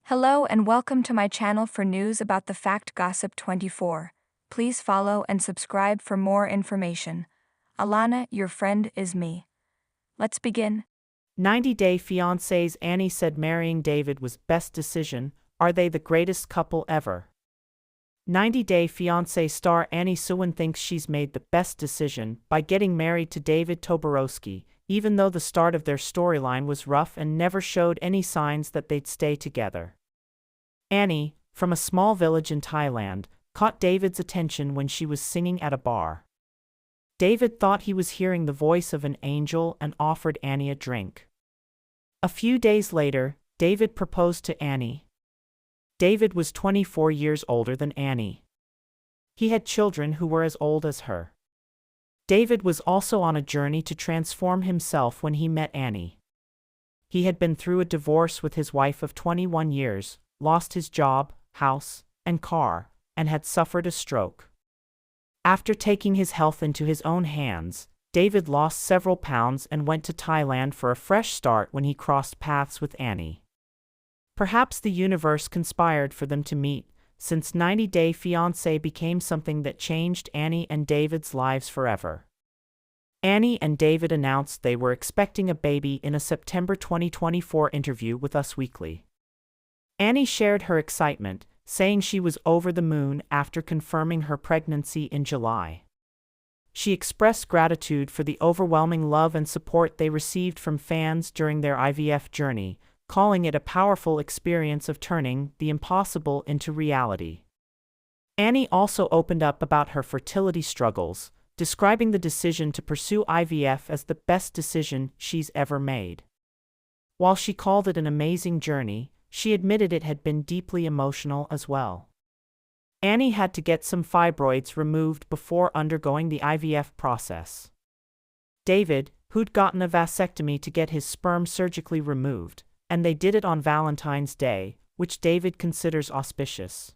Hello and welcome to my channel for news about the Fact Gossip 24. Please follow and subscribe for more information. Alana, your friend, is me. Let's begin. 90-Day Fiancé's Annie said marrying David was best decision. Are they the greatest couple ever? 90-Day Fiancé star Annie Suwin thinks she's made the best decision by getting married to David Toborowski, even though the start of their storyline was rough and never showed any signs that they'd stay together. Annie, from a small village in Thailand, caught David's attention when she was singing at a bar. David thought he was hearing the voice of an angel and offered Annie a drink. A few days later, David proposed to Annie. David was 24 years older than Annie. He had children who were as old as her. David was also on a journey to transform himself when he met Annie. He had been through a divorce with his wife of 21 years, lost his job, house, and car, and had suffered a stroke. After taking his health into his own hands, David lost several pounds and went to Thailand for a fresh start when he crossed paths with Annie. Perhaps the universe conspired for them to meet, since 90-Day Fiancé became something that changed Annie and David's lives forever. Annie and David announced they were expecting a baby in a September 2024 interview with Us Weekly. Annie shared her excitement, saying she was over the moon after confirming her pregnancy in July. She expressed gratitude for the overwhelming love and support they received from fans during their IVF journey, calling it a powerful experience of turning the impossible into reality. Annie also opened up about her fertility struggles, describing the decision to pursue IVF as the best decision she's ever made. While she called it an amazing journey, she admitted it had been deeply emotional as well. Annie had to get some fibroids removed before undergoing the IVF process. David, who'd gotten a vasectomy to get his sperm surgically removed, and they did it on Valentine's Day, which David considers auspicious.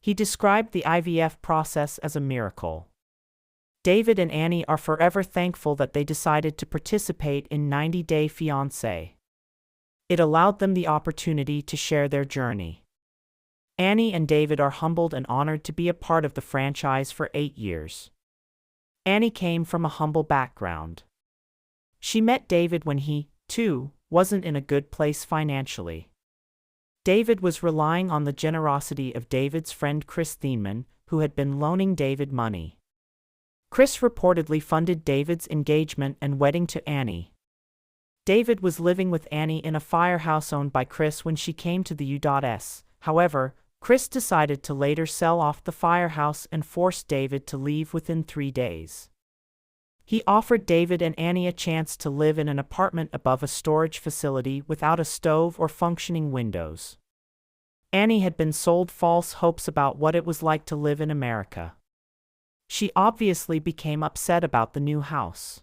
He described the IVF process as a miracle. David and Annie are forever thankful that they decided to participate in 90-Day Fiancé. It allowed them the opportunity to share their journey. Annie and David are humbled and honored to be a part of the franchise for 8 years. Annie came from a humble background. She met David when he, too, wasn't in a good place financially. David was relying on the generosity of David's friend Chris Thieneman, who had been loaning David money. Chris reportedly funded David's engagement and wedding to Annie. David was living with Annie in a firehouse owned by Chris when she came to the U.S. However, Chris decided to later sell off the firehouse and forced David to leave within 3 days. He offered David and Annie a chance to live in an apartment above a storage facility without a stove or functioning windows. Annie had been sold false hopes about what it was like to live in America. She obviously became upset about the new house.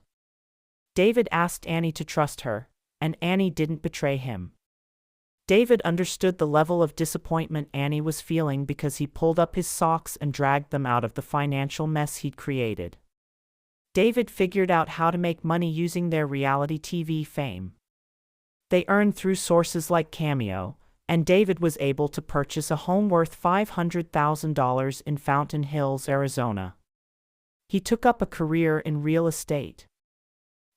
David asked Annie to trust her, and Annie didn't betray him. David understood the level of disappointment Annie was feeling because he pulled up his socks and dragged them out of the financial mess he'd created. David figured out how to make money using their reality TV fame. They earned through sources like Cameo, and David was able to purchase a home worth $500,000 in Fountain Hills, Arizona. He took up a career in real estate.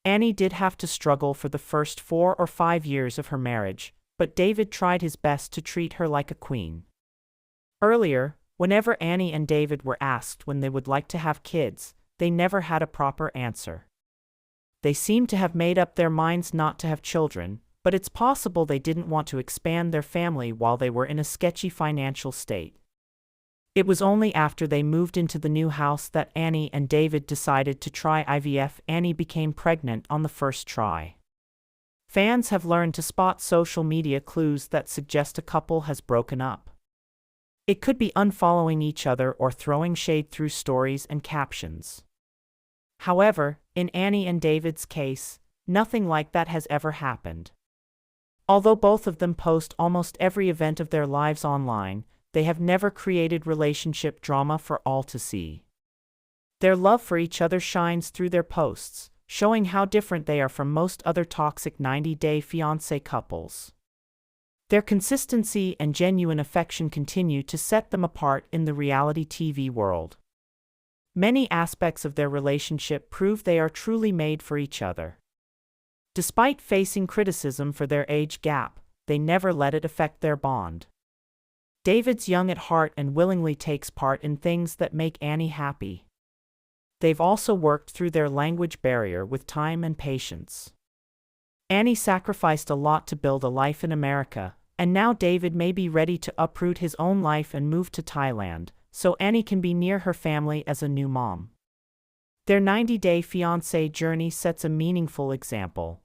Annie did have to struggle for the first 4 or 5 years of her marriage, but David tried his best to treat her like a queen. Earlier, whenever Annie and David were asked when they would like to have kids, they never had a proper answer. They seemed to have made up their minds not to have children, but it's possible they didn't want to expand their family while they were in a sketchy financial state. It was only after they moved into the new house that Annie and David decided to try IVF. Annie became pregnant on the first try. Fans have learned to spot social media clues that suggest a couple has broken up. It could be unfollowing each other or throwing shade through stories and captions. However, in Annie and David's case, nothing like that has ever happened. Although both of them post almost every event of their lives online, they have never created relationship drama for all to see. Their love for each other shines through their posts, showing how different they are from most other toxic 90-Day Fiancé couples. Their consistency and genuine affection continue to set them apart in the reality TV world. Many aspects of their relationship prove they are truly made for each other. Despite facing criticism for their age gap, they never let it affect their bond. David's young at heart and willingly takes part in things that make Annie happy. They've also worked through their language barrier with time and patience. Annie sacrificed a lot to build a life in America, and now David may be ready to uproot his own life and move to Thailand, so Annie can be near her family as a new mom. Their 90-day fiancé journey sets a meaningful example.